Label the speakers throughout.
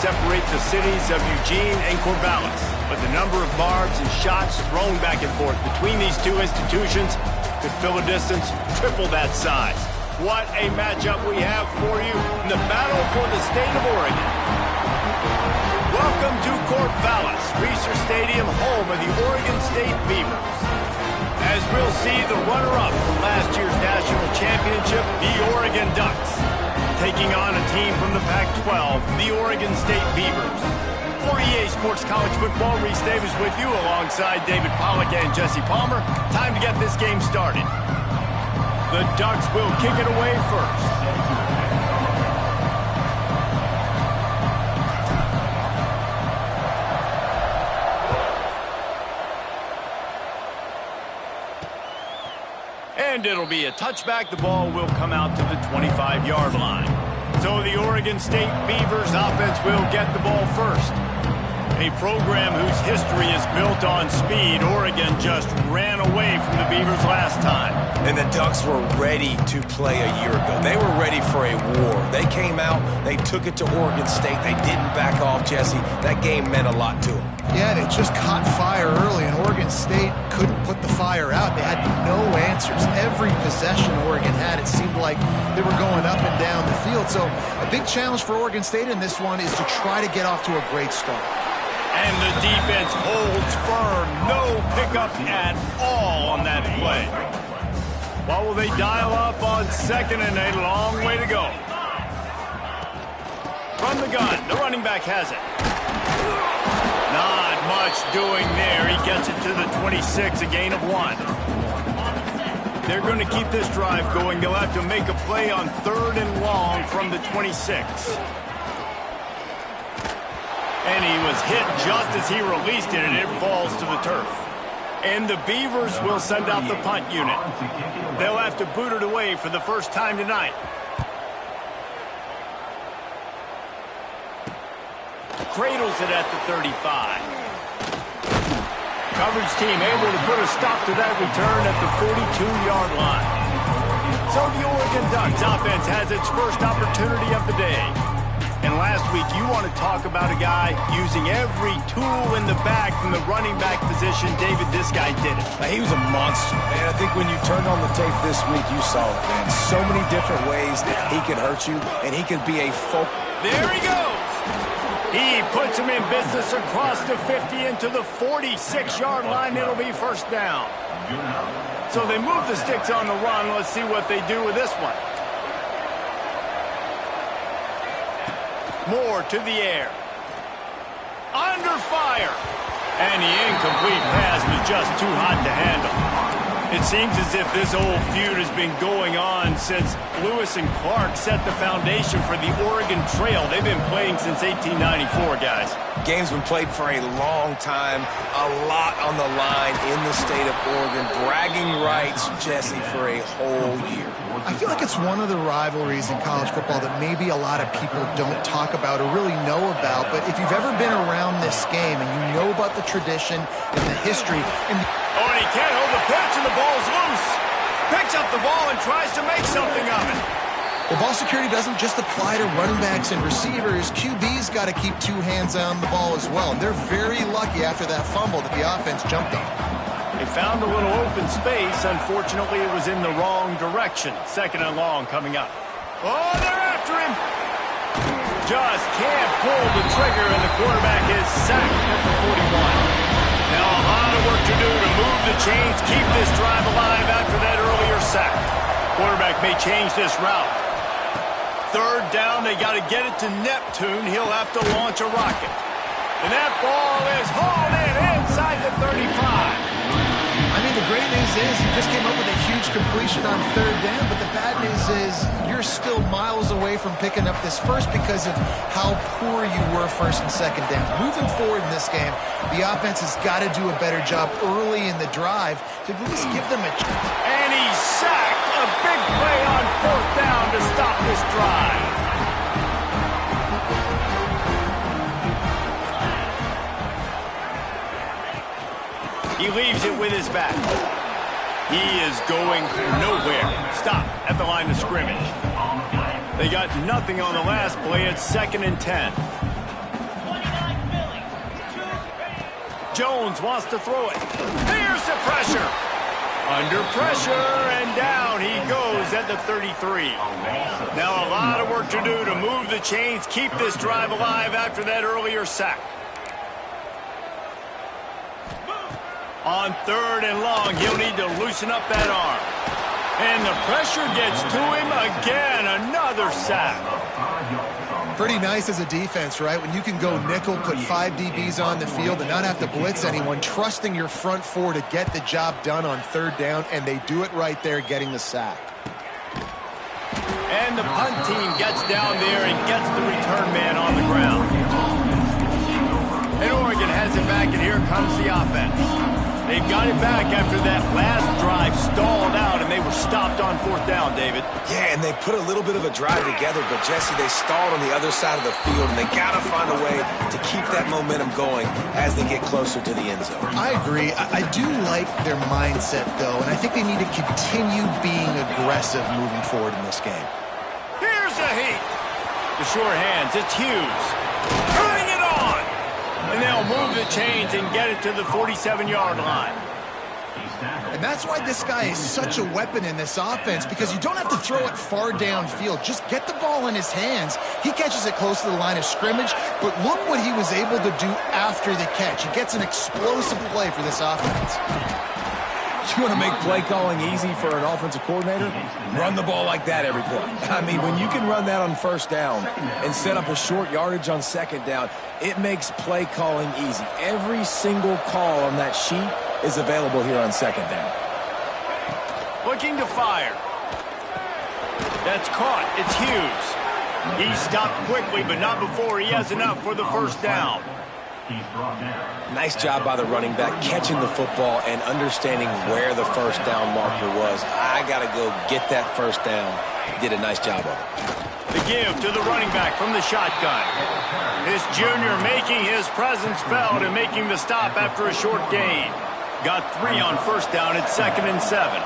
Speaker 1: Separate the cities of Eugene and Corvallis, but the number of barbs and shots thrown back and forth between these two institutions could fill a distance triple that size. What a matchup we have for you in the battle for the state of Oregon. Welcome to Corvallis, Reser Stadium, home of the Oregon State Beavers. As we'll see the runner-up from last year's national championship, the Oregon Ducks, taking on a team from the Pac-12, the Oregon State Beavers. For EA Sports College Football, Reese Davis with you alongside David Pollack and Jesse Palmer. Time to get this game started. The Ducks will kick it away first. And it'll be a touchback. The ball will come out to the 25-yard line. So the Oregon State Beavers offense will get the ball first. A program whose history is built on speed. Oregon just ran away from the Beavers last time.
Speaker 2: And the Ducks were ready to play a year ago. They were ready for a war. They came out, they took it to Oregon State. They didn't back off, Jesse. That game meant a lot to them.
Speaker 3: Yeah, they just caught fire early, and Oregon State couldn't put the fire out. They had no answers. Every possession Oregon had, it seemed like they were going up and down the field. So a big challenge for Oregon State in this one is to try to get off to a great start.
Speaker 1: And the defense holds firm. No pickup at all on that play. What will they dial up on second and a long way to go? From the gun, the running back has it. Not much doing there. He gets it to the 26, a gain of 1. They're going to keep this drive going. They'll have to make a play on 3rd and long from the 26. And he was hit just as he released it, and it falls to the turf. And the Beavers will send out the punt unit. They'll have to boot it away for the first time tonight. Cradles it at the 35. Coverage team able to put a stop to that return at the 42-yard line. So the Oregon Ducks offense has its first opportunity of the day. And last week, you want to talk about a guy using every tool in the bag from the running back position. David, this guy did it.
Speaker 2: He was a monster, man. I think when you turned on the tape this week, you saw it, man. So many different ways that he could hurt you, and he could be a folk.
Speaker 1: There he goes. He puts him in business across the 50 into the 46-yard line. It'll be first down. So they move the sticks on the run. Let's see what they do with this one. Moore to the air. Under fire. And the incomplete pass was just too hot to handle. It seems as if this old feud has been going on since Lewis and Clark set the foundation for the Oregon Trail. They've been playing since 1894, guys.
Speaker 2: Game's been played for a long time, a lot on the line in the state of Oregon. Bragging rights, Jesse, for a whole year.
Speaker 3: I feel like it's one of the rivalries in college football that maybe a lot of people don't talk about or really know about. But if you've ever been around this game and you know about the tradition and the history. And
Speaker 1: he can't hold the pitch and the ball's loose. Picks up the ball and tries to make something of it.
Speaker 3: The ball security doesn't just apply to running backs and receivers. QB's got to keep two hands on the ball as well. They're very lucky after that fumble that the offense jumped on.
Speaker 1: They found a little open space. Unfortunately, it was in the wrong direction. 2nd and long coming up. Oh, they're after him. Just can't pull the trigger, and the quarterback is sacked at the 41. Now a lot of work to do to move the chains, keep this drive alive after that earlier sack. Quarterback may change this route. 3rd down, they got to get it to Neptune. He'll have to launch a rocket. And that ball is hauled in inside the 35.
Speaker 3: I mean, the great news is you just came up with a huge completion on 3rd down, but the bad news is you're still miles away from picking up this first because of how poor you were 1st and 2nd down. Moving forward in this game, the offense has got to do a better job early in the drive to at least give them a chance.
Speaker 1: And he's sacked. A big play on 4th down to stop this drive. He leaves it with his back. He is going nowhere. Stop at the line of scrimmage. They got nothing on the last play. It's 2nd and 10. Jones wants to throw it. Here's the pressure. Under pressure, and down he goes at the 33. Now a lot of work to do to move the chains, keep this drive alive after that earlier sack. On 3rd and long, he'll need to loosen up that arm. And the pressure gets to him again, another sack.
Speaker 3: Pretty nice as a defense, right? When you can go nickel, put 5 DBs on the field and not have to blitz anyone, trusting your front 4 to get the job done on 3rd down, and they do it right there, getting the sack.
Speaker 1: And the punt team gets down there and gets the return man on the ground. And Oregon has it back, and here comes the offense. They've got it back after that last drive stalled out, and they were stopped on 4th down, David.
Speaker 2: Yeah, and they put a little bit of a drive together, but, Jesse, they stalled on the other side of the field, and they got to find a way to keep that momentum going as they get closer to the end zone.
Speaker 3: I agree. I do like their mindset, though, and I think they need to continue being aggressive moving forward in this game.
Speaker 1: Here's a heat. The sure hands, it's Hughes. Bring it on! And they'll move the chains and get it to the 47-yard line.
Speaker 3: And that's why this guy is such a weapon in this offense, because you don't have to throw it far downfield. Just get the ball in his hands. He catches it close to the line of scrimmage, but look what he was able to do after the catch. He gets an explosive play for this offense.
Speaker 2: You want to make play calling easy for an offensive coordinator? Run the ball like that every play. I mean, when you can run that on 1st down and set up a short yardage on 2nd down, it makes play calling easy. Every single call on that sheet is available here on 2nd down.
Speaker 1: Looking to fire. That's caught. It's Hughes. He stopped quickly, but not before he has enough for the 1st down.
Speaker 2: Nice job by the running back catching the football and understanding where the 1st down marker was. I got to go get that 1st down. He did a nice job of it.
Speaker 1: The give to the running back from the shotgun. This junior making his presence felt and making the stop after a short gain. Got 3 on 1st down at 2nd and 7.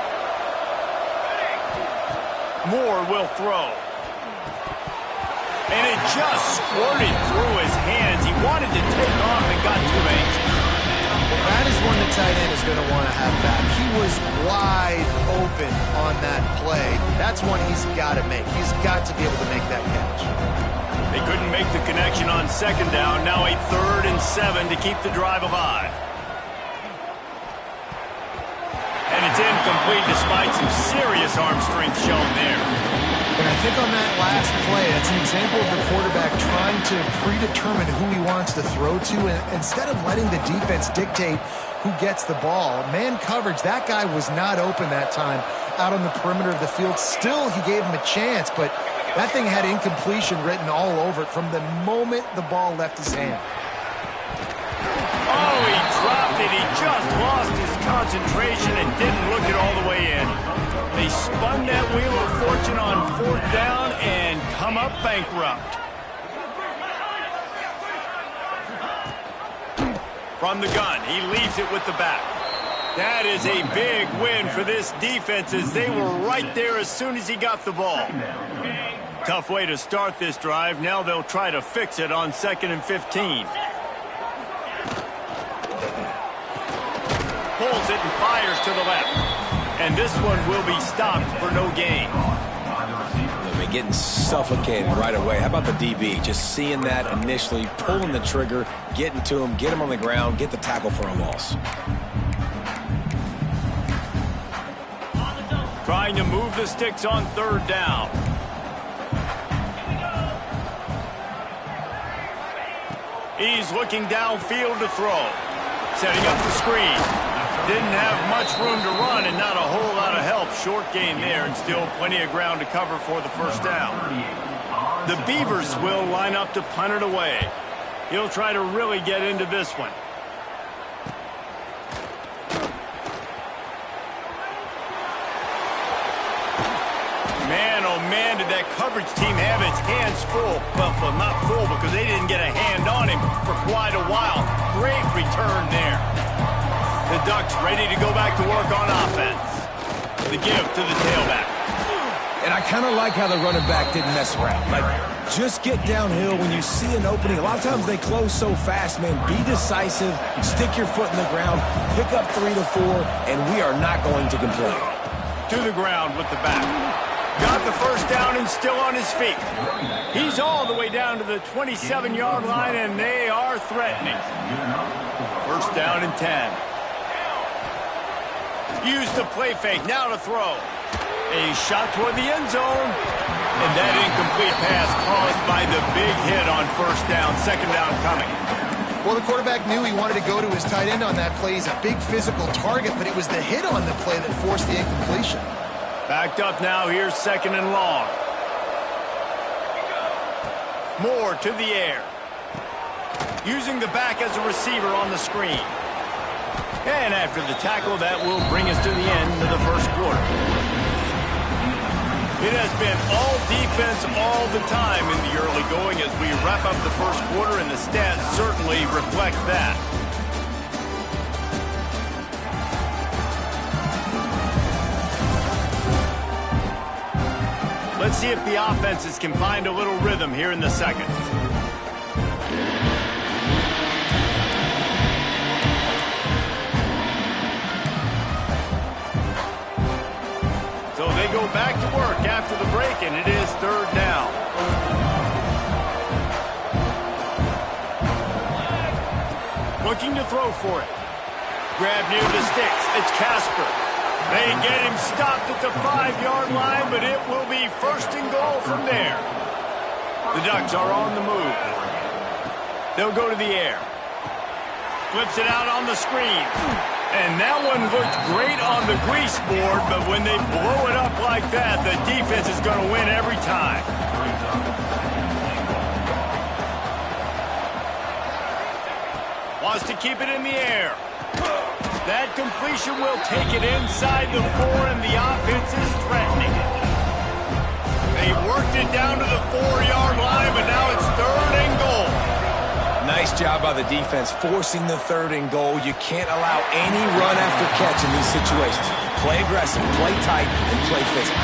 Speaker 1: Moore will throw. And it just squirted through his hands. He wanted to take off and got too anxious.
Speaker 3: Well, that is one the tight end is going to want to have back. He was wide open on that play. That's one he's got to make. He's got to be able to make that catch.
Speaker 1: They couldn't make the connection on 2nd down. Now a 3rd and 7 to keep the drive alive. And it's incomplete despite some serious arm strength shown there.
Speaker 3: And I think on that last play, that's an example of the quarterback trying to predetermine who he wants to throw to, and instead of letting the defense dictate who gets the ball. Man coverage, that guy was not open that time out on the perimeter of the field. Still, he gave him a chance, but that thing had incompletion written all over it from the moment the ball left his hand.
Speaker 1: Oh, he dropped it. He just lost his concentration and didn't look it all the way in. They spun that wheel of fortune on 4th down and come up bankrupt. From the gun, he leaves it with the back. That is a big win for this defense as they were right there as soon as he got the ball. Tough way to start this drive. Now they'll try to fix it on 2nd and 15. Pulls it and fires to the left. And this one will be stopped for no gain.
Speaker 2: They're getting suffocated right away. How about the DB? Just seeing that initially, pulling the trigger, getting to him, get him on the ground, get the tackle for a loss.
Speaker 1: Trying to move the sticks on 3rd down. He's looking downfield to throw. Setting up the screen. Didn't have much room to run and not a whole lot of help. Short gain there and still plenty of ground to cover for the 1st down. The Beavers will line up to punt it away. He'll try to really get into this one. Man, oh man, did that coverage team have its hands full. Well, not full because they didn't get a hand on him for quite a while. Great return there. The Ducks ready to go back to work on offense. The give to the tailback.
Speaker 2: And I kind of like how the running back didn't mess around. Like, just get downhill when you see an opening. A lot of times they close so fast, man. Be decisive, stick your foot in the ground, pick up 3 to 4, and we are not going to complain.
Speaker 1: To the ground with the back. Got the 1st down and still on his feet. He's all the way down to the 27-yard line, and they are threatening. 1st down and 10. Use the play fake, now to throw. A shot toward the end zone. And that incomplete pass caused by the big hit on 1st down, 2nd down coming.
Speaker 3: Well, the quarterback knew he wanted to go to his tight end on that play. He's a big physical target, but it was the hit on the play that forced the incompletion.
Speaker 1: Backed up now, here's 2nd and long. Moore to the air. Using the back as a receiver on the screen. And after the tackle, that will bring us to the end of the 1st quarter. It has been all defense all the time in the early going as we wrap up the 1st quarter, and the stats certainly reflect that. Let's see if the offenses can find a little rhythm here in the 2nd. So they go back to work after the break, and it is 3rd down. Looking to throw for it. Grab near the sticks. It's Casper. They get him stopped at the 5-yard line, but it will be 1st and goal from there. The Ducks are on the move. They'll go to the air. Flips it out on the screen. And that one looked great on the grease board, but when they blow it up like that, the defense is going to win every time. Wants to keep it in the air. That completion will take it inside the 4, and the offense is threatening it. They worked it down to the 4-yard line, but now it's 3rd and goal.
Speaker 2: Nice job by the defense forcing the 3rd and goal. You can't allow any run after catch in these situations. Play aggressive, play tight, and play physical.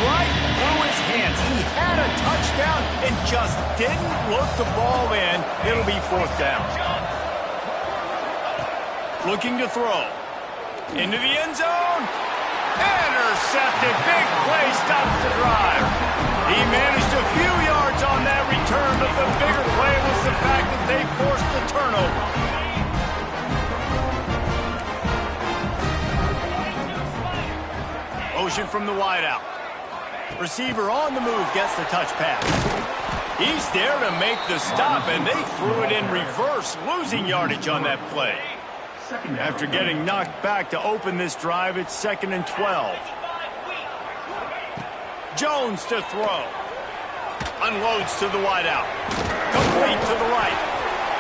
Speaker 1: Right through his hands. He had a touchdown and just didn't look the ball in. It'll be 4th down. Looking to throw. Into the end zone. Intercepted. Big play stops the drive. He managed a few yards on that return, but the bigger play was the fact that they forced the turnover. Motion from the wideout. Receiver on the move gets the touch pass. He's there to make the stop, and they threw it in reverse, losing yardage on that play. After getting knocked back to open this drive, it's 2nd and 12. Jones to throw. Unloads to the wideout. Complete to the right.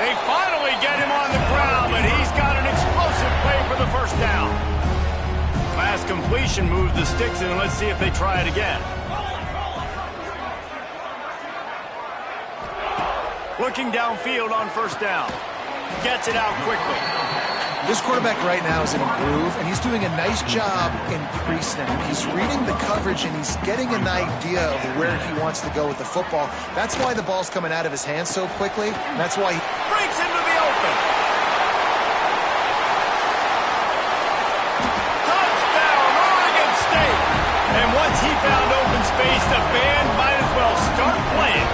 Speaker 1: They finally get him on the ground, but he's got an explosive play for the 1st down. Last completion moved the sticks, and let's see if they try it again. Looking downfield on 1st down. Gets it out quickly.
Speaker 3: This quarterback right now is in a groove, and he's doing a nice job in pre-snap. He's reading the coverage, and he's getting an idea of where he wants to go with the football. That's why the ball's coming out of his hands so quickly, and that's why he
Speaker 1: breaks into the open. Touchdown, Oregon State! And once he found open space, the band might as well start playing.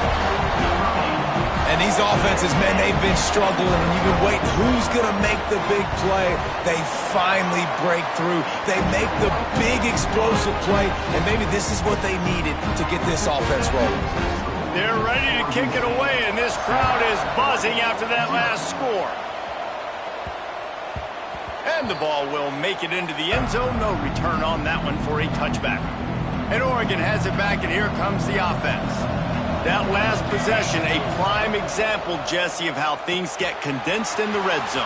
Speaker 2: And these offenses, man, they've been struggling, and you've been waiting. Who's going to make the big play? They finally break through. They make the big explosive play, and maybe this is what they needed to get this offense rolling.
Speaker 1: They're ready to kick it away, and this crowd is buzzing after that last score. And the ball will make it into the end zone. No return on that one for a touchback. And Oregon has it back, and here comes the offense. That last possession, a prime example, Jesse, of how things get condensed in the red zone.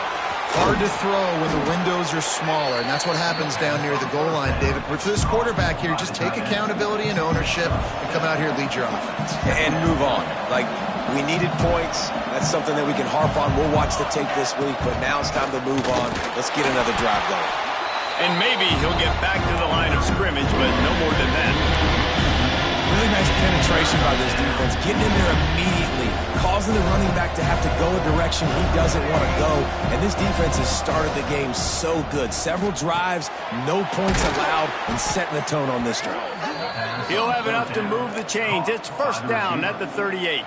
Speaker 3: hard to throw when the windows are smaller, and that's what happens down near the goal line, David. But for this quarterback here, just take accountability and ownership and come out here and lead your offense.
Speaker 2: And move on. Like, we needed points. That's something that we can harp on. We'll watch the tape this week, but now it's time to move on. Let's get another drive going.
Speaker 1: And maybe he'll get back to the line of scrimmage, but no more than that.
Speaker 2: Really nice penetration by this defense, getting in there immediately, causing the running back to have to go a direction he doesn't want to go. And this defense has started the game so good. Several drives, no points allowed, and setting the tone on this drive.
Speaker 1: He'll have enough to move the chains. It's first down at the 38.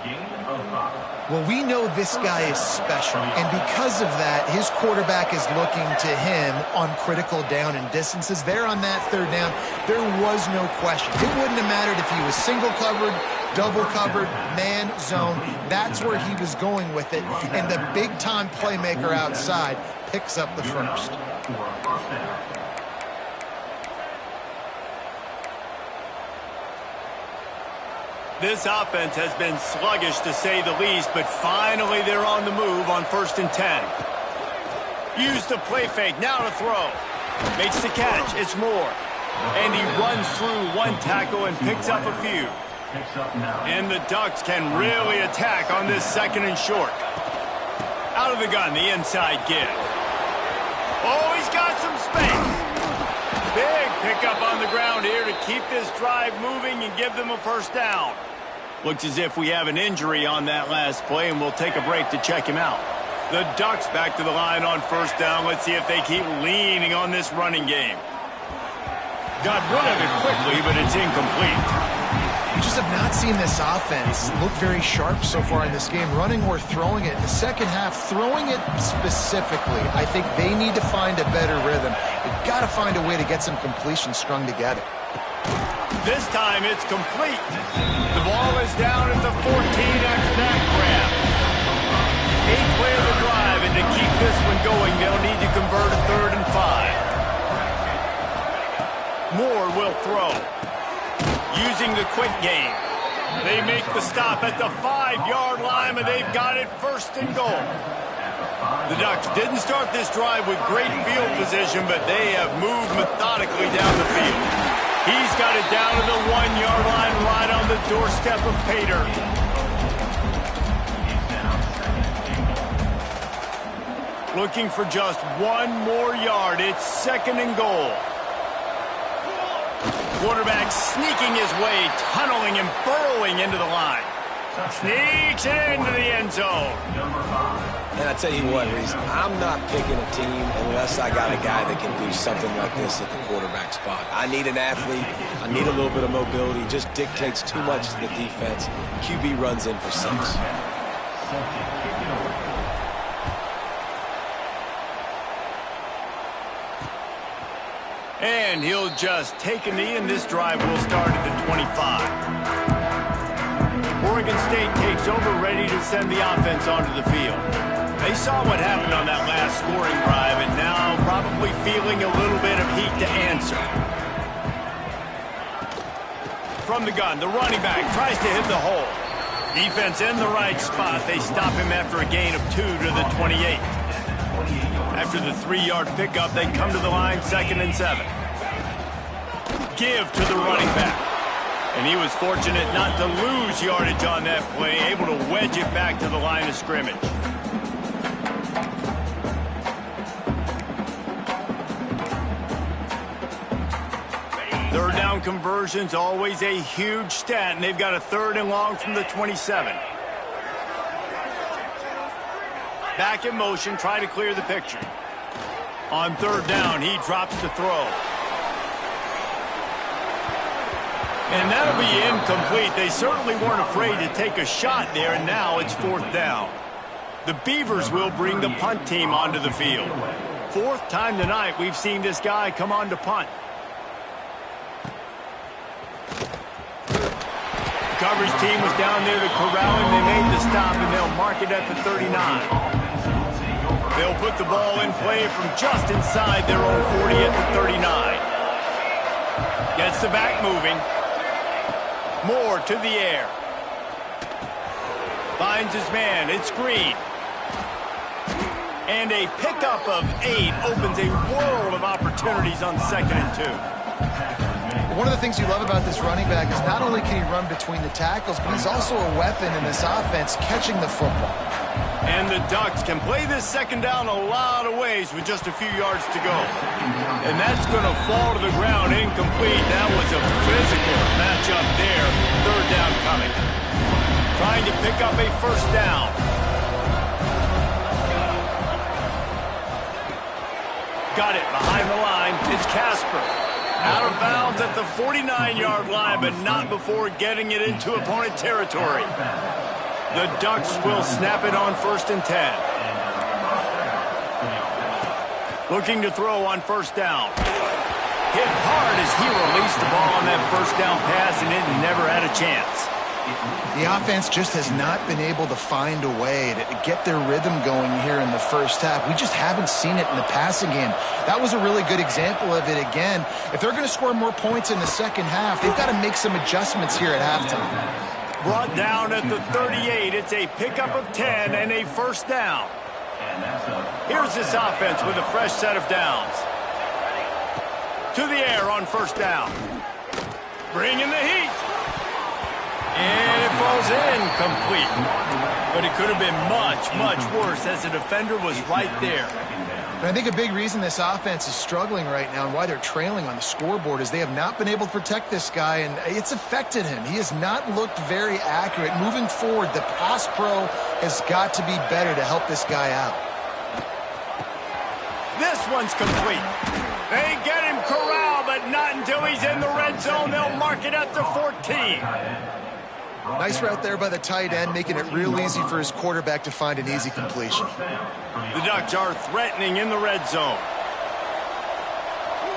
Speaker 3: Well, we know this guy is special, and because of that, his quarterback is looking to him on critical down and distances. There on that third down, there was no question. It wouldn't have mattered if he was single covered, double covered, man, zone. That's where he was going with it, and the big-time playmaker outside picks up the first.
Speaker 1: This offense has been sluggish, to say the least, but finally they're on the move on 1st and 10. Use the play fake, now to throw. Makes the catch, it's Moore. And he runs through one tackle and picks up a few. And the Ducks can really attack on this 2nd and short. Out of the gun, the inside give. Oh, he's got some space. Big pickup on the ground here to keep this drive moving and give them a first down. Looks as if we have an injury on that last play, and we'll take a break to check him out. The Ducks back to the line on 1st down. Let's see if they keep leaning on this running game. Got rid of it quickly, but it's incomplete.
Speaker 3: We just have not seen this offense look very sharp so far in this game, running or throwing it. In the second half, throwing it specifically, I think they need to find a better rhythm. They've got to find a way to get some completions strung together.
Speaker 1: This time it's complete. The ball is down at the 14 after that grab. 8th play of the drive, and to keep this one going, they'll need to convert a 3rd and 5. Moore will throw. Using the quick game. They make the stop at the 5-yard line, and they've got it 1st and goal. The Ducks didn't start this drive with great field position, but they have moved methodically down the field. He's got it down to the 1-yard line, right on the doorstep of Pater. Looking for just one more yard. It's 2nd and goal. Quarterback sneaking his way, tunneling and burrowing into the line. Sneaks it into the end zone.
Speaker 2: And I tell you what, Reese, I'm not picking a team unless I got a guy that can do something like this at the quarterback spot. I need an athlete. I need a little bit of mobility. Just dictates too much to the defense. QB runs in for 6.
Speaker 1: And he'll just take a knee, and this drive will start at the 25. Oregon State takes over, ready to send the offense onto the field. They saw what happened on that last scoring drive, and now probably feeling a little bit of heat to answer. From the gun, the running back tries to hit the hole. Defense in the right spot. They stop him after a gain of 2 to the 28. After the 3-yard pickup, they come to the line, 2nd and 7. Give to the running back. And he was fortunate not to lose yardage on that play, able to wedge it back to the line of scrimmage. down conversion's always a huge stat, and they've got a 3rd and long from the 27. Back in motion, try to clear the picture. On 3rd down, he drops the throw. And that'll be incomplete. They certainly weren't afraid to take a shot there, and now it's 4th down. The Beavers will bring the punt team onto the field. 4th time tonight we've seen this guy come on to punt. Coverage team was down there to corral him. They made the stop, and they'll mark it at the 39. They'll put the ball in play from just inside their own 40 at the 39. Gets the back moving. Moore to the air. Finds his man. It's Green. And a pickup of 8 opens a world of opportunities on 2nd and 2.
Speaker 3: One of the things you love about this running back is not only can he run between the tackles, but he's also a weapon in this offense catching the football.
Speaker 1: And the Ducks can play this 2nd down a lot of ways with just a few yards to go. And that's going to fall to the ground incomplete. That was a physical matchup there. 3rd down coming. Trying to pick up a 1st down. Got it behind the line. It's Casper. Out of bounds at the 49-yard line, but not before getting it into opponent territory. The Ducks will snap it on 1st and 10. Looking to throw on 1st down. Hit hard as he released the ball on that 1st down pass, and it never had a chance.
Speaker 3: The offense just has not been able to find a way to get their rhythm going here in the 1st half. We just haven't seen it in the passing game. That was a really good example of it again. If they're going to score more points in the 2nd half, they've got to make some adjustments here at halftime.
Speaker 1: Brought down at the 38. It's a pickup of 10 and a 1st down. Here's this offense with a fresh set of downs. To the air on 1st down. Bringing the heat. And it falls incomplete. But it could have been much, much worse as the defender was right there.
Speaker 3: And I think a big reason this offense is struggling right now and why they're trailing on the scoreboard is they have not been able to protect this guy, and it's affected him. He has not looked very accurate. Moving forward, the pass pro has got to be better to help this guy out.
Speaker 1: This one's complete. They get him corralled, but not until he's in the red zone. They'll mark it at the 14.
Speaker 3: Nice route there by the tight end, making it real easy for his quarterback to find an easy completion.
Speaker 1: The Ducks are threatening in the red zone.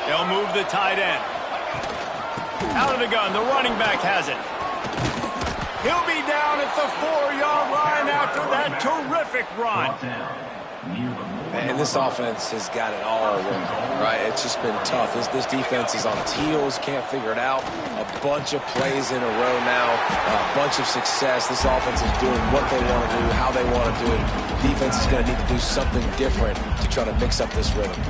Speaker 1: They'll move the tight end. Out of the gun, the running back has it. He'll be down at the 4-yard line after that terrific run.
Speaker 2: And this offense has got it all working, right? It's just been tough. This defense is on its heels, can't figure it out. A bunch of plays in a row now, a bunch of success. This offense is doing what they want to do, how they want to do it. Defense is going to need to do something different to try to mix up this rhythm.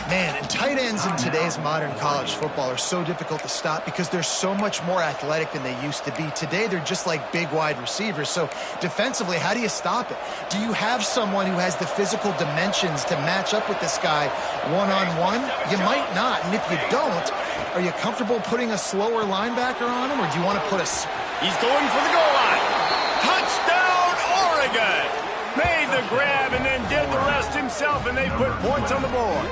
Speaker 3: Man, and tight ends in today's modern college football are so difficult to stop because they're so much more athletic than they used to be. Today, they're just like big wide receivers. So defensively, how do you stop it? Do you have someone who has the physical dimensions to match up with this guy one-on-one? You might not. And if you don't, are you comfortable putting a slower linebacker on him, or do you want to put a...
Speaker 1: He's going for the goal line. Touchdown, Oregon! Made the grab and then did the rest himself, and they put points on the board.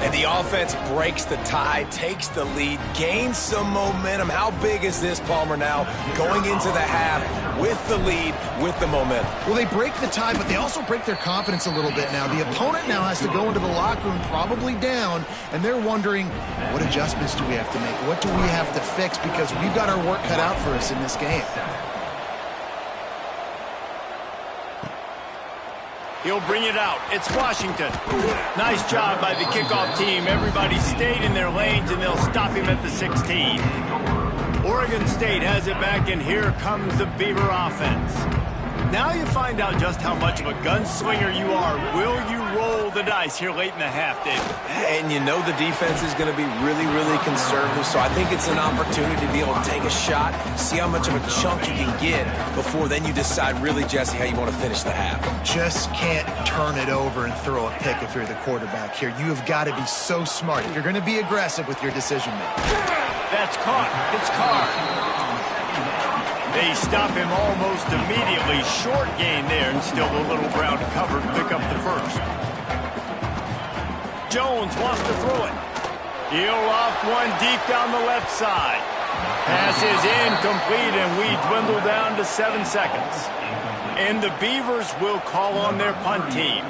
Speaker 2: And the offense breaks the tie, takes the lead, gains some momentum. How big is this, Palmer, now going into the half with the lead, with the momentum?
Speaker 3: Well, they break the tie, but they also break their confidence a little bit now. The opponent now has to go into the locker room probably down, and they're wondering, what adjustments do we have to make? What do we have to fix? Because we've got our work cut out for us in this game.
Speaker 1: He'll bring it out. It's Washington. Nice job by the kickoff team. Everybody stayed in their lanes, and they'll stop him at the 16. Oregon State has it back, and here comes the Beaver offense. Now you find out just how much of a gunslinger you are. Will you roll the dice here late in the half, David.
Speaker 2: And you know the defense is going to be really, really conservative, so I think it's an opportunity to be able to take a shot, see how much of a chunk you can get before then you decide really, Jesse, how you want to finish the half.
Speaker 3: Just can't turn it over and throw a pick if you're the quarterback here. You have got to be so smart. You're going to be aggressive with your decision making.
Speaker 1: That's caught. It's Carr. They stop him almost immediately. Short gain there, and still a little ground cover to pick up the first. Jones wants to throw it. He'll loft one deep down the left side. Pass is incomplete, and we dwindle down to 7 seconds. And the Beavers will call on their punt team.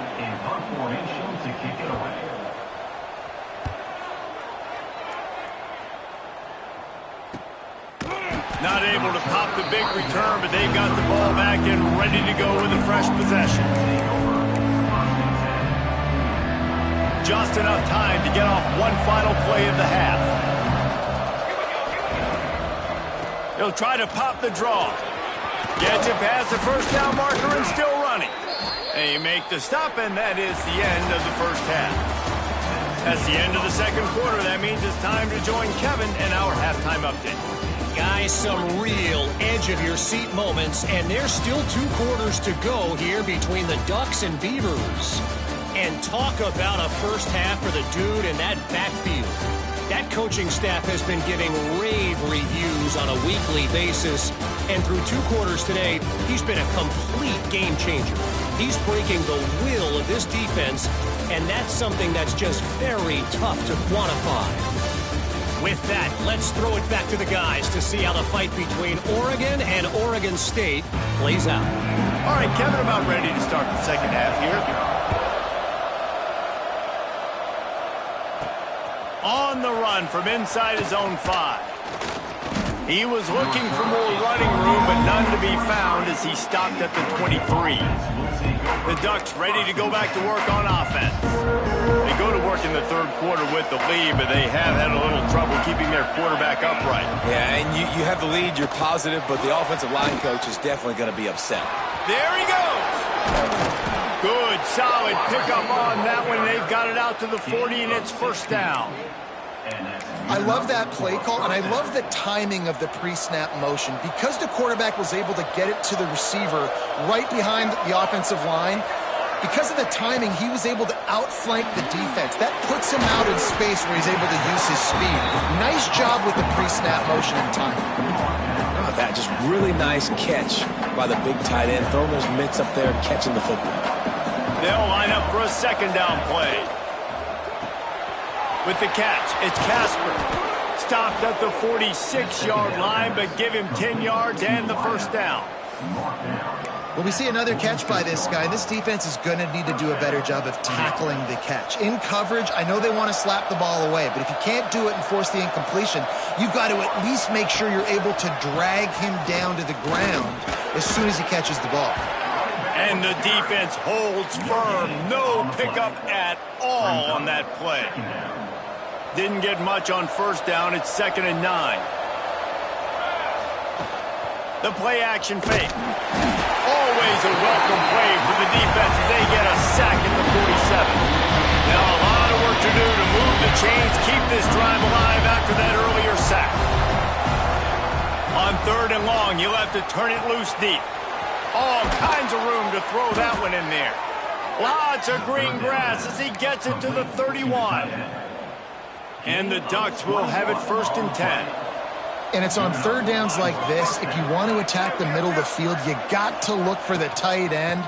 Speaker 1: Not able to pop the big return, but they've got the ball back and ready to go with a fresh possession. Just enough time to get off one final play of the half. He'll try to pop the draw. Gets it past the first down marker and still running. They make the stop, and that is the end of the first half. That's the end of the second quarter. That means it's time to join Kevin in our halftime update.
Speaker 4: Guys, some real edge-of-your-seat moments, and there's still 2 quarters to go here between the Ducks and Beavers. And talk about a first half for the dude in that backfield. That coaching staff has been giving rave reviews on a weekly basis, and through 2 quarters today, he's been a complete game changer. He's breaking the will of this defense, and that's something that's just very tough to quantify. With that, let's throw it back to the guys to see how the fight between Oregon and Oregon State plays out.
Speaker 1: All right, Kevin, about ready to start the second half here. On the run from inside his own 5. He was looking for more running room, but none to be found as he stopped at the 23. The Ducks ready to go back to work on offense. They go to work in the third quarter with the lead, but they have had a little trouble keeping their quarterback upright.
Speaker 2: Yeah, and you have the lead, you're positive, but the offensive line coach is definitely going to be upset.
Speaker 1: There he goes! Good, solid pickup on that one. They've got it out to the 40, and it's first down.
Speaker 3: I love that play call, and I love the timing of the pre-snap motion. Because the quarterback was able to get it to the receiver right behind the offensive line, because of the timing, he was able to outflank the defense. That puts him out in space where he's able to use his speed. Nice job with the pre-snap motion and timing.
Speaker 2: Oh, that just really nice catch by the big tight end. Throwing those mitts up there, catching the football.
Speaker 1: They'll line up for a second down play. With the catch, it's Casper. Stopped at the 46-yard line, but give him 10 yards and the first down.
Speaker 3: Well, we see another catch by this guy. This defense is going to need to do a better job of tackling the catch. In coverage, I know they want to slap the ball away, but if you can't do it and force the incompletion, you've got to at least make sure you're able to drag him down to the ground as soon as he catches the ball.
Speaker 1: And the defense holds firm. No pickup at all on that play. Didn't get much on first down. It's 2nd and 9. The play action fake. Always a welcome play for the defense as they get a sack at the 47. Now a lot of work to do to move the chains, keep this drive alive after that earlier sack. On 3rd and long, you'll have to turn it loose deep. All kinds of room to throw that one in there. Lots of green grass as he gets it to the 31. And the Ducks will have it 1st and 10.
Speaker 3: And it's on 3rd downs like this. If you want to attack the middle of the field, you got to look for the tight end.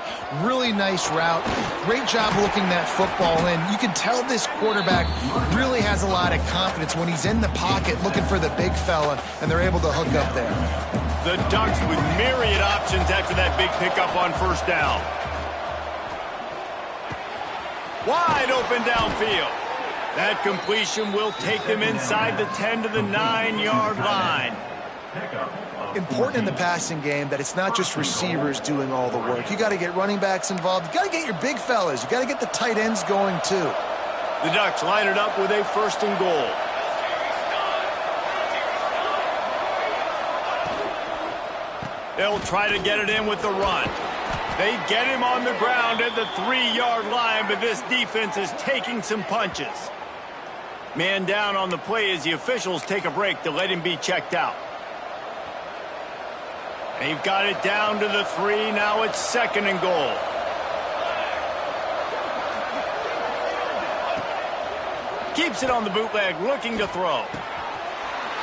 Speaker 3: Really nice route. Great job looking that football in. You can tell this quarterback really has a lot of confidence when he's in the pocket looking for the big fella, and they're able to hook up there.
Speaker 1: The Ducks with myriad options after that big pickup on first down. Wide open downfield. That completion will take them inside the 10 to the 9-yard line.
Speaker 3: Important in the passing game that it's not just receivers doing all the work. You got to get running backs involved. You got to get your big fellas. You got to get the tight ends going too.
Speaker 1: The Ducks line it up with a 1st and goal. They'll try to get it in with the run. They get him on the ground at the 3-yard line, but this defense is taking some punches. Man down on the play as the officials take a break to let him be checked out. They've got it down to the 3. Now it's 2nd and goal. Keeps it on the bootleg, looking to throw.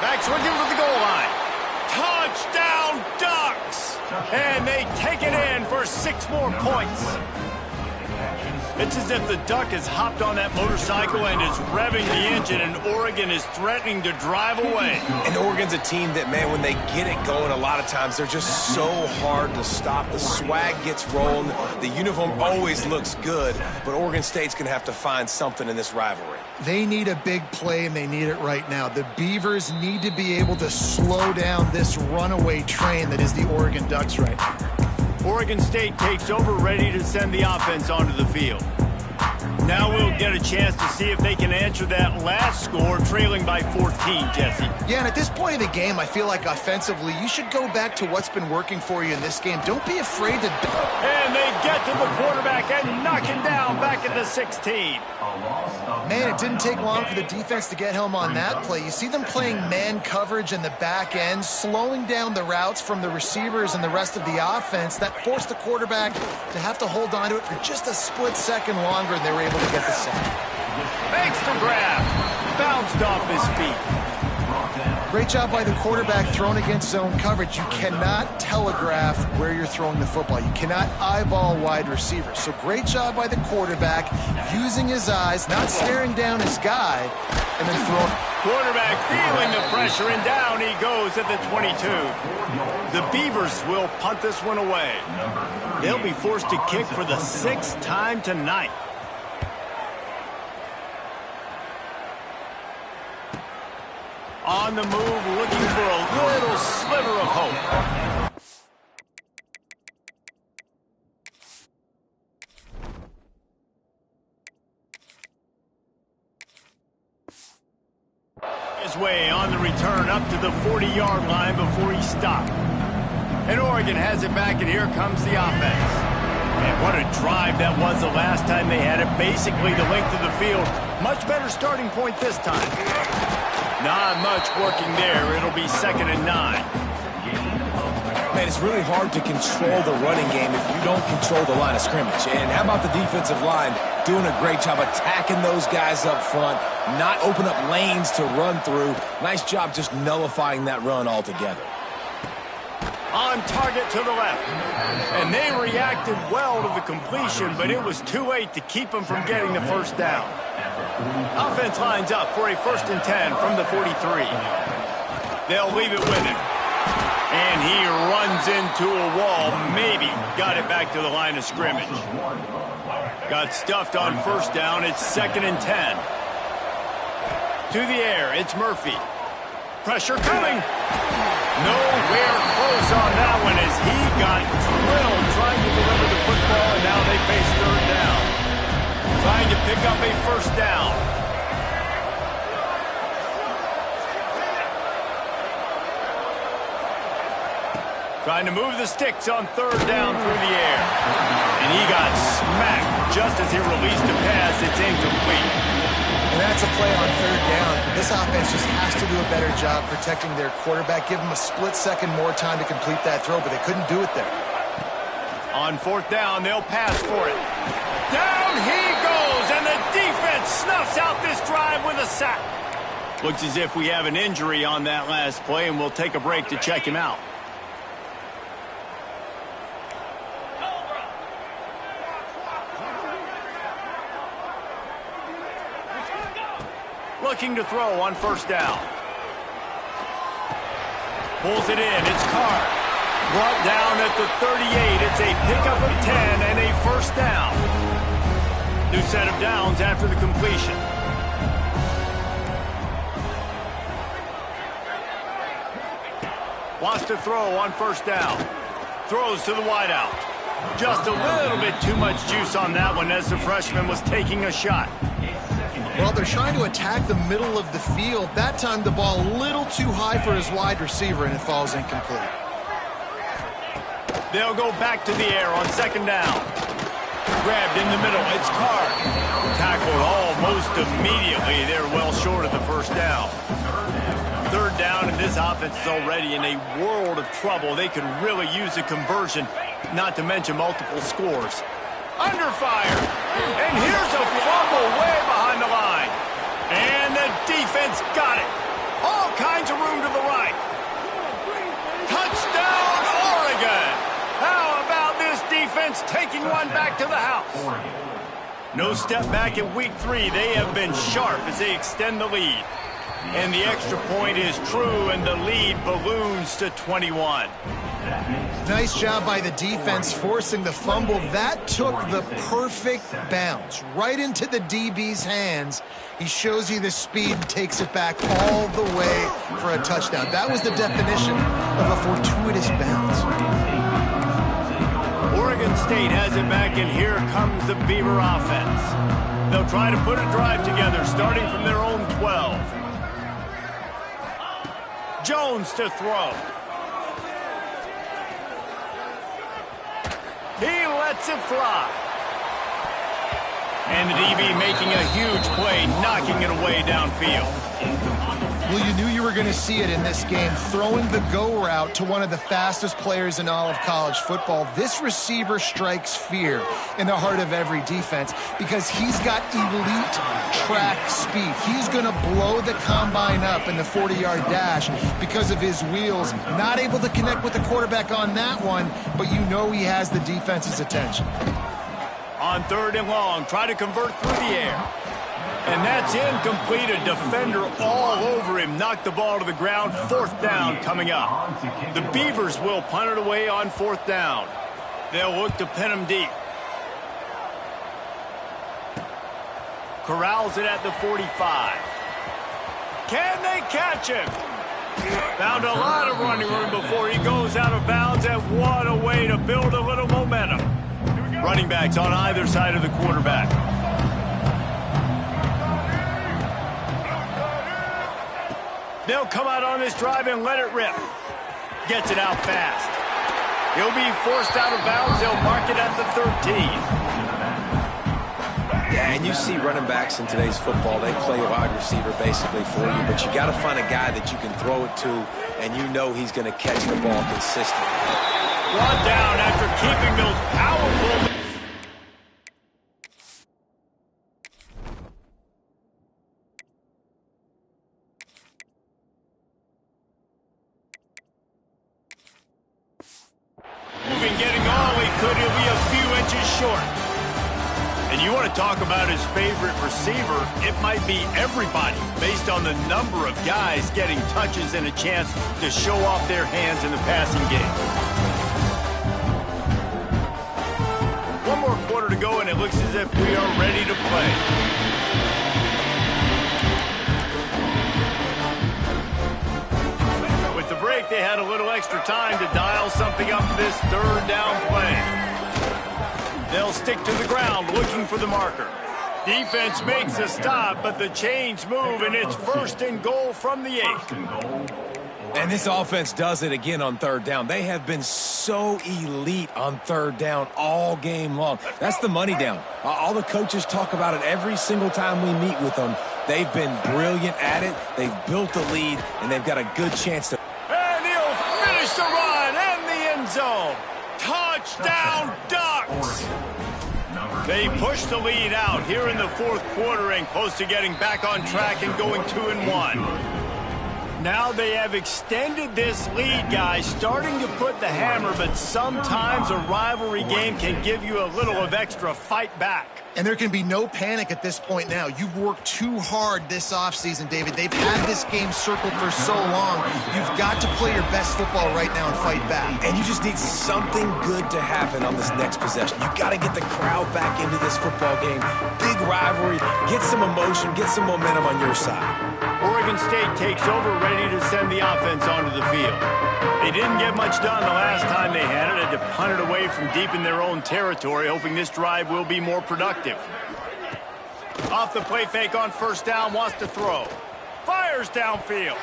Speaker 1: Back swinging for the goal line. Touchdown, Ducks! And they take it in for 6 more points. It's as if the Duck has hopped on that motorcycle and is revving the engine, and Oregon is threatening to drive away.
Speaker 2: And Oregon's a team that, man, when they get it going, a lot of times they're just so hard to stop. The swag gets rolling. The uniform always looks good, but Oregon State's going to have to find something in this rivalry.
Speaker 3: They need a big play, and they need it right now. The Beavers need to be able to slow down this runaway train that is the Oregon Ducks right now.
Speaker 1: Oregon State takes over, ready to send the offense onto the field. Now we'll get a chance to see if they can answer that last score, trailing by 14, Jesse.
Speaker 3: Yeah, and at this point of the game, I feel like offensively, you should go back to what's been working for you in this game. Don't be afraid to...
Speaker 1: And they get to the quarterback and knock him down back at the 16.
Speaker 3: Man, it didn't take long for the defense to get home on that play. You see them playing man coverage in the back end, slowing down the routes from the receivers and the rest of the offense. That forced the quarterback to have to hold on to it for just a split second longer, and they were able to get the sack.
Speaker 1: Makes the grab. Bounced off his feet.
Speaker 3: Great job by the quarterback thrown against zone coverage. You cannot telegraph where you're throwing the football. You cannot eyeball wide receivers. So great job by the quarterback using his eyes, not staring down his guy, and then throwing.
Speaker 1: Quarterback feeling the pressure, and down he goes at the 22. The Beavers will punt this one away. They'll be forced to kick for the 6th time tonight. On the move, looking for a little sliver of hope. His way on the return up to the 40-yard line before he stopped. And Oregon has it back, and here comes the offense. And what a drive that was the last time they had it. Basically the length of the field. Much better starting point this time. Not much working there. It'll be 2nd and 9.
Speaker 2: Man, it's really hard to control the running game if you don't control the line of scrimmage. And how about the defensive line doing a great job attacking those guys up front, not open up lanes to run through. Nice job just nullifying that run altogether.
Speaker 1: On target to the left. And they reacted well to the completion, but it was too late to keep them from getting the first down. Offense lines up for a 1st and 10 from the 43. They'll leave it with him. And he runs into a wall. Maybe got it back to the line of scrimmage. Got stuffed on 1st down. It's 2nd and 10. To the air, it's Murphy. Pressure coming. Nowhere close on that one as he got drilled trying to deliver the football, and now they face 3rd down. Trying to pick up a 1st down. Trying to move the sticks on 3rd down through the air. And he got smacked just as he released the pass. It's incomplete.
Speaker 3: And that's a play on 3rd down. This offense just has to do a better job protecting their quarterback. Give them a split second more time to complete that throw, but they couldn't do it there.
Speaker 1: On 4th down, they'll pass for it. Down he goes, and the defense snuffs out this drive with a sack. Looks as if we have an injury on that last play, and we'll take a break to check him out. Looking to throw on 1st down. Pulls it in. It's Carr. Brought down at the 38. It's a pickup of 10 and a 1st down. New set of downs after the completion. Wants to throw on 1st down. Throws to the wideout. Just a little bit too much juice on that one as the freshman was taking a shot.
Speaker 3: Well, they're trying to attack the middle of the field. That time the ball a little too high for his wide receiver, and it falls incomplete.
Speaker 1: They'll go back to the air on second down. Grabbed in the middle. It's Carr. Tackled almost immediately. They're well short of the first down. Third down, and this offense is already in a world of trouble. They could really use a conversion, not to mention multiple scores. Under fire. And here's a fumble way behind the line. And the defense got it. All kinds of room to the right. Touchdown, Oregon. How about this defense taking one back to the house? No step back in week 3. They have been sharp as they extend the lead. And the extra point is true, and the lead balloons to 21.
Speaker 3: Nice job by the defense forcing the fumble. That took the perfect bounce right into the DB's hands. He shows you the speed and takes it back all the way for a touchdown. That was the definition of a fortuitous bounce.
Speaker 1: Oregon State has it back, and here comes the Beaver offense. They'll try to put a drive together, starting from their own 12. Jones to throw. He lets it fly. And the DB making a huge play, knocking it away downfield.
Speaker 3: Well, you knew you were going to see it in this game, throwing the go route to one of the fastest players in all of college football. This receiver strikes fear in the heart of every defense because he's got elite track speed. He's going to blow the combine up in the 40-yard dash because of his wheels. Not able to connect with the quarterback on that one, but you know he has the defense's attention.
Speaker 1: On third and long, try to convert through the air. And that's incomplete. A defender all over him. Knocked the ball to the ground. Fourth down coming up. The Beavers will punt it away on fourth down. They'll look to pin him deep. Corrals it at the 45. Can they catch him? Found a lot of running room before he goes out of bounds, and what a way to build a little momentum. Running backs on either side of the quarterback. They'll come out on this drive and let it rip. Gets it out fast. He'll be forced out of bounds. They'll mark it at the 13.
Speaker 2: Yeah, and you see running backs in today's football, they play wide receiver basically for you, but you got to find a guy that you can throw it to, and you know he's going to catch the ball consistently.
Speaker 1: Brought down after keeping those powerful... Talk about his favorite receiver. It might be everybody based on the number of guys getting touches and a chance to show off their hands in the passing game. One more quarter to go, and it looks as if we are ready to play. With the break, they had a little extra time to dial something up this third down play. They'll stick to the ground, looking for the marker. Defense makes a stop, but the chains move, and it's first and goal from the 8.
Speaker 2: And this offense does it again on third down. They have been so elite on third down all game long. That's the money down. All the coaches talk about it every single time we meet with them. They've been brilliant at it. They've built the lead, and they've got a good chance to...
Speaker 1: And he'll finish the run and the end zone. Touchdown, Ducks! They push the lead out here in the fourth quarter and close to getting back on track and going 2-1. Now they have extended this lead, guys, starting to put the hammer, but sometimes a rivalry game can give you a little of extra fight back.
Speaker 3: And there can be no panic at this point now. You've worked too hard this offseason, David. They've had this game circled for so long. You've got to play your best football right now and fight back.
Speaker 2: And you just need something good to happen on this next possession. You got to get the crowd back into this football game. Big rivalry. Get some emotion. Get some momentum on your side.
Speaker 1: Oregon State takes over, ready to send the offense onto the field. They didn't get much done the last time they had it. Had to punt it away from deep in their own territory, hoping this drive will be more productive. Off the play fake on first down, wants to throw. Fires downfield.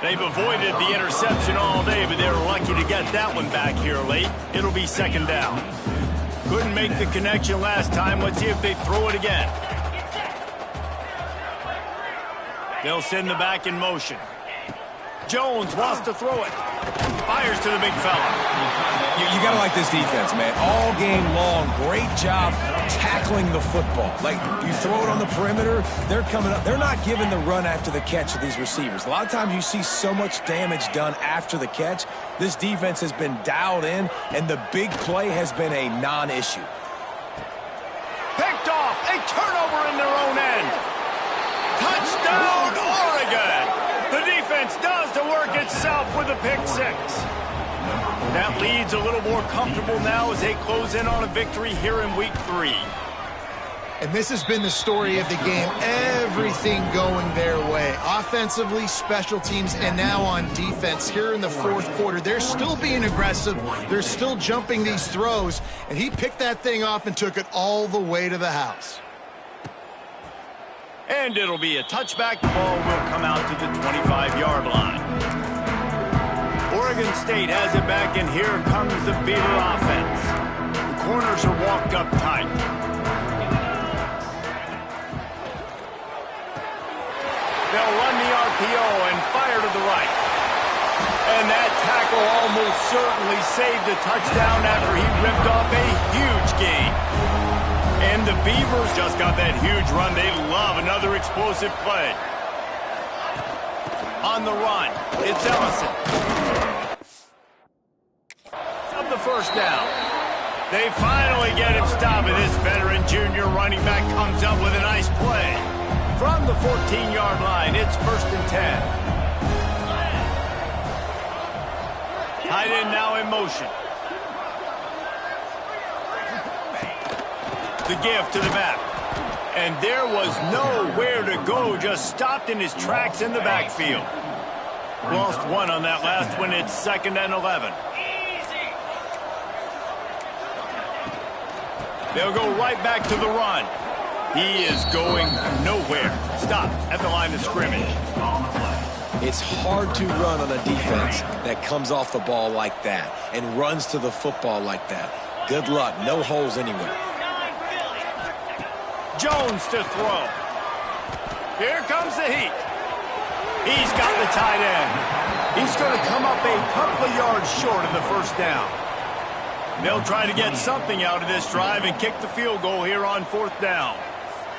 Speaker 1: They've avoided the interception all day, but they were lucky to get that one back here late. It'll be second down. Couldn't make the connection last time. Let's see if they throw it again. They'll send the back in motion. Jones wants to throw it. Fires to the big fella.
Speaker 2: You got to like this defense, man. All game long, great job tackling the football. Like, you throw it on the perimeter, they're coming up. They're not giving the run after the catch to these receivers. A lot of times you see so much damage done after the catch. This defense has been dialed in, and the big play has been a non-issue.
Speaker 1: Picked off. A turnover in their own end. Touchdown, Oregon. The defense does the work itself with a pick six. That lead's a little more comfortable now as they close in on a victory here in week 3.
Speaker 3: And this has been the story of the game. Everything going their way. Offensively, special teams, and now on defense here in the fourth quarter. They're still being aggressive. They're still jumping these throws. And he picked that thing off and took it all the way to the house.
Speaker 1: And it'll be a touchback. The ball will come out to the 25-yard line. Oregon State has it back, and here comes the Beaver offense. The corners are walked up tight. They'll run the RPO and fire to the right. And that tackle almost certainly saved a touchdown after he ripped off a huge gain. And the Beavers just got that huge run. They love another explosive play. On the run, it's Ellison. Up the first down. They finally get him stopped, and this veteran junior running back comes up with a nice play. From the 14-yard line, it's 1st and 10. Tight end now in motion. The give to the back. And there was nowhere to go, just stopped in his tracks in the backfield. Lost one on that last one. It's 2nd and 11. They'll go right back to the run. He is going nowhere. Stop at the line of scrimmage.
Speaker 2: It's hard to run on a defense that comes off the ball like that and runs to the football like that. Good luck. No holes anywhere.
Speaker 1: Jones to throw. Here comes the heat. He's got the tight end. He's going to come up a couple of yards short of the first down. They'll try to get something out of this drive and kick the field goal here on 4th down.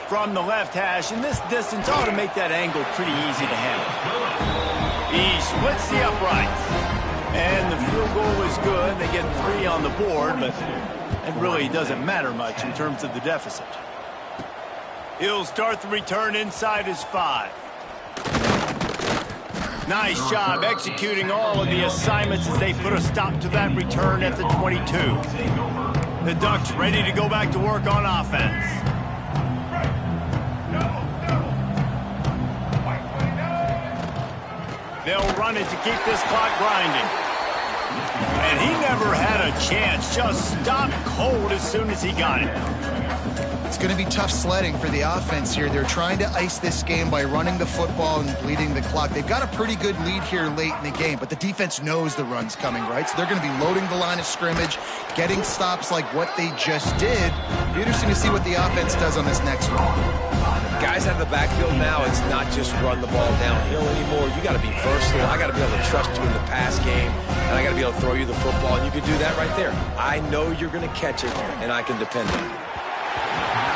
Speaker 1: From the left hash, and this distance ought to make that angle pretty easy to handle. He splits the uprights. And the field goal is good. They get 3 on the board, but it really doesn't matter much in terms of the deficit. He'll start the return inside his 5. Nice job executing all of the assignments as they put a stop to that return at the 22. The Ducks ready to go back to work on offense. They'll run it to keep this clock grinding. And he never had a chance, just stopped cold as soon as he got it.
Speaker 3: It's going to be tough sledding for the offense here. They're trying to ice this game by running the football and bleeding the clock. They've got a pretty good lead here late in the game, but the defense knows the run's coming, right? So they're going to be loading the line of scrimmage, getting stops like what they just did. It'll be interesting to see what the offense does on this next one.
Speaker 2: Guys out of the backfield now, it's not just run the ball downhill anymore. You got to be versatile. I got to be able to trust you in the pass game, and I got to be able to throw you the football, and you can do that right there. I know you're going to catch it, and I can depend on it.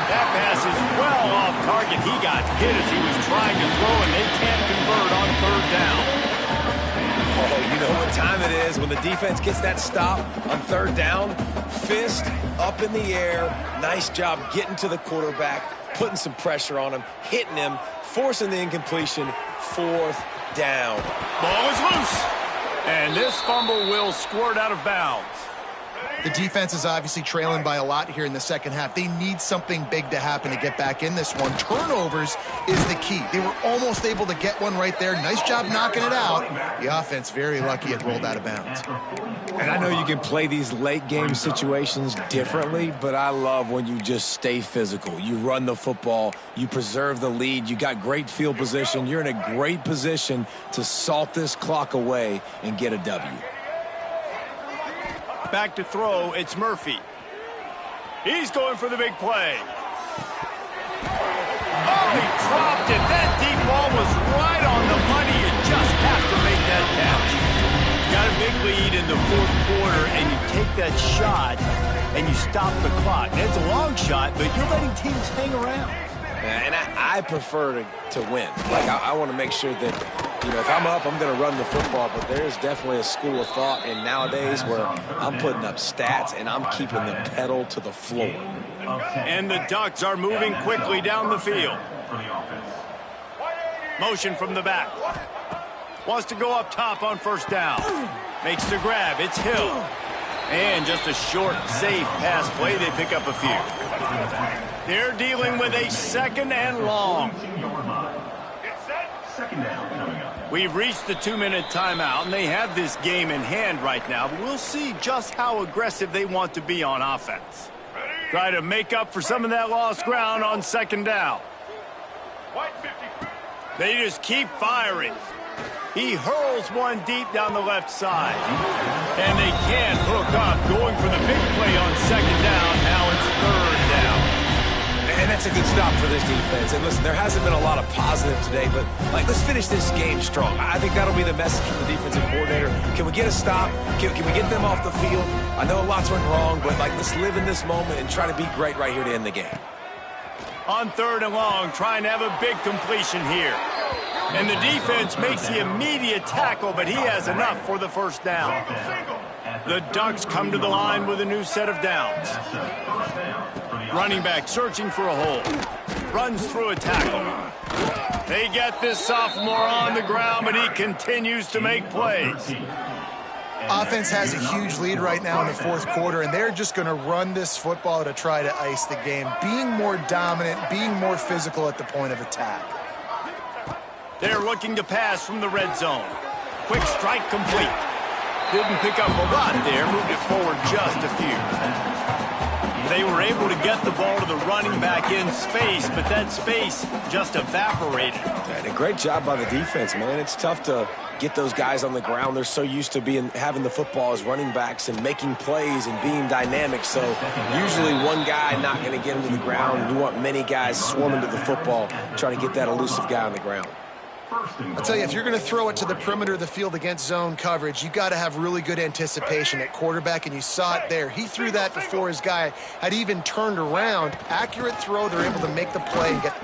Speaker 1: That pass is well off target. He got hit as he was trying to throw, and they can't convert on 3rd down.
Speaker 2: Oh, you know what time it is when the defense gets that stop on 3rd down. Fist up in the air. Nice job getting to the quarterback, putting some pressure on him, hitting him, forcing the incompletion. 4th down.
Speaker 1: Ball is loose. And this fumble will squirt out of bounds.
Speaker 3: The defense is obviously trailing by a lot here in the second half. They need something big to happen to get back in this one. Turnovers is the key. They were almost able to get one right there. Nice job knocking it out. The offense very lucky it rolled out of bounds.
Speaker 2: And I know you can play these late game situations differently, but I love when you just stay physical. You run the football, you preserve the lead, you got great field position. You're in a great position to salt this clock away and get a W.
Speaker 1: Back to throw, it's Murphy. He's going for the big play. Oh, he dropped it. That deep ball was right on the money. You just have to make that catch. You got a big lead in the fourth quarter, and you take that shot, and you stop the clock. And it's a long shot, but you're letting teams hang around.
Speaker 2: And I prefer to win. Like, I want to make sure that, you know, if I'm up, I'm going to run the football. But there's definitely a school of thought in nowadays where I'm putting up stats and I'm keeping the pedal to the floor.
Speaker 1: And the Ducks are moving quickly down the field. Motion from the back. Wants to go up top on first down. Makes the grab. It's Hill. And just a short, safe pass play. They pick up a few. They're dealing with a second and long. We've reached the 2-minute timeout, and they have this game in hand right now. But we'll see just how aggressive they want to be on offense. Try to make up for some of that lost ground on second down. They just keep firing. He hurls one deep down the left side. And they can't hook up, going for the big play on second down. Now it's third down.
Speaker 2: And that's a good stop for this defense. And listen, there hasn't been a lot of positive today, but let's finish this game strong. I think that'll be the message from the defensive coordinator. Can we get a stop? Can we get them off the field? I know lots went wrong, but let's live in this moment and try to be great right here to end the game.
Speaker 1: On third and long, trying to have a big completion here. And the defense makes the immediate tackle, but he has enough for the first down. The Ducks come to the line with a new set of downs. Running back searching for a hole. Runs through a tackle. They get this sophomore on the ground, but he continues to make plays.
Speaker 3: Offense has a huge lead right now in the fourth quarter, and they're just going to run this football to try to ice the game. Being more dominant, being more physical at the point of attack.
Speaker 1: They're looking to pass from the red zone. Quick strike complete. Didn't pick up a lot there, moved it forward just a few. They were able to get the ball to the running back in space, but that space just evaporated.
Speaker 2: And a great job by the defense, man. It's tough to get those guys on the ground. They're so used to having the football as running backs and making plays and being dynamic. So usually one guy not going to get him to the ground. You want many guys swarming to the football, trying to get that elusive guy on the ground.
Speaker 3: I'll tell you, if you're going to throw it to the perimeter of the field against zone coverage, you got to have really good anticipation at quarterback, and you saw it there. He threw that before his guy had even turned around. Accurate throw, they're able to make the play and get...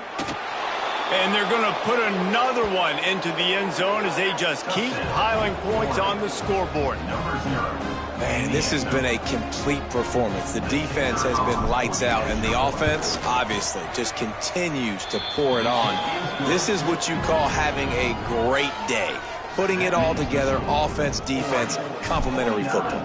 Speaker 1: And they're going to put another one into the end zone as they just keep piling points on the scoreboard.
Speaker 2: Man, this has been a complete performance. The defense has been lights out, and the offense, obviously, just continues to pour it on. This is what you call having a great day. Putting it all together, offense, defense, complementary football.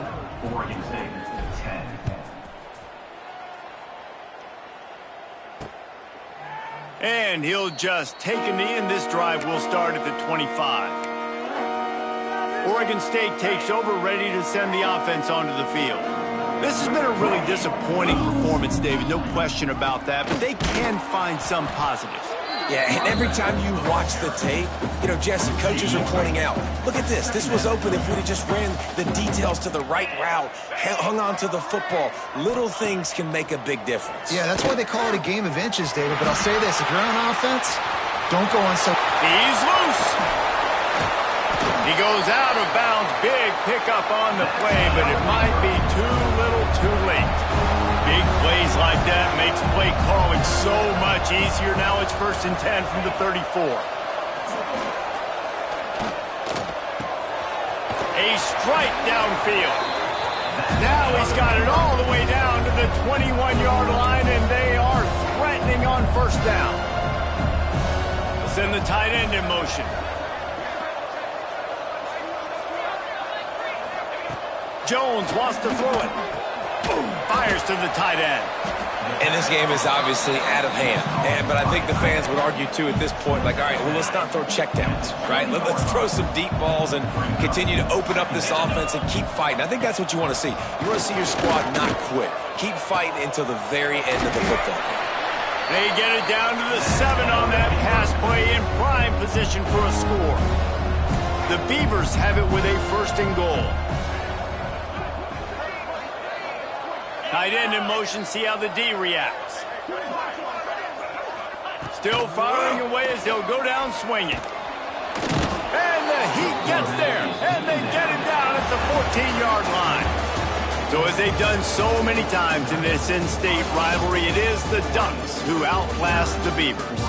Speaker 1: And he'll just take a knee, and this drive will start at the 25. Oregon State takes over, ready to send the offense onto the field. This has been a really disappointing performance, David, no question about that, but they can find some positives.
Speaker 2: Yeah, and every time you watch the tape, Jesse, coaches are pointing out, look at this. This was open if we'd have just ran the details to the right route, hung on to the football. Little things can make a big difference.
Speaker 3: Yeah, that's why they call it a game of inches, David. But I'll say this, if you're on offense, don't go on so...
Speaker 1: He's loose. He goes out of bounds. Big pickup on the play, but it might be too little too late. Big plays like that makes play calling so much easier. Now it's 1st and 10 from the 34. A strike downfield. Now he's got it all the way down to the 21-yard line, and they are threatening on first down. We'll send the tight end in motion. Jones wants to throw it. to the tight end.
Speaker 2: And this game is obviously out of hand. But I think the fans would argue, too, at this point, like, all right, well, let's not throw checkdowns, right? Let's throw some deep balls and continue to open up this offense and keep fighting. I think that's what you want to see. You want to see your squad not quit. Keep fighting until the very end of the football game.
Speaker 1: They get it down to the 7 on that pass play in prime position for a score. The Beavers have it with a 1st and goal. Tight end in motion, see how the D reacts. Still firing away as they'll go down swinging. And the Heat gets there, and they get him down at the 14-yard line. So as they've done so many times in this in-state rivalry, it is the Ducks who outclass the Beavers.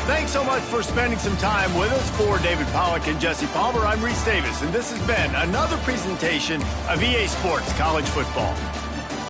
Speaker 1: Thanks so much for spending some time with us. For David Pollack and Jesse Palmer, I'm Reese Davis, and this has been another presentation of EA Sports College Football.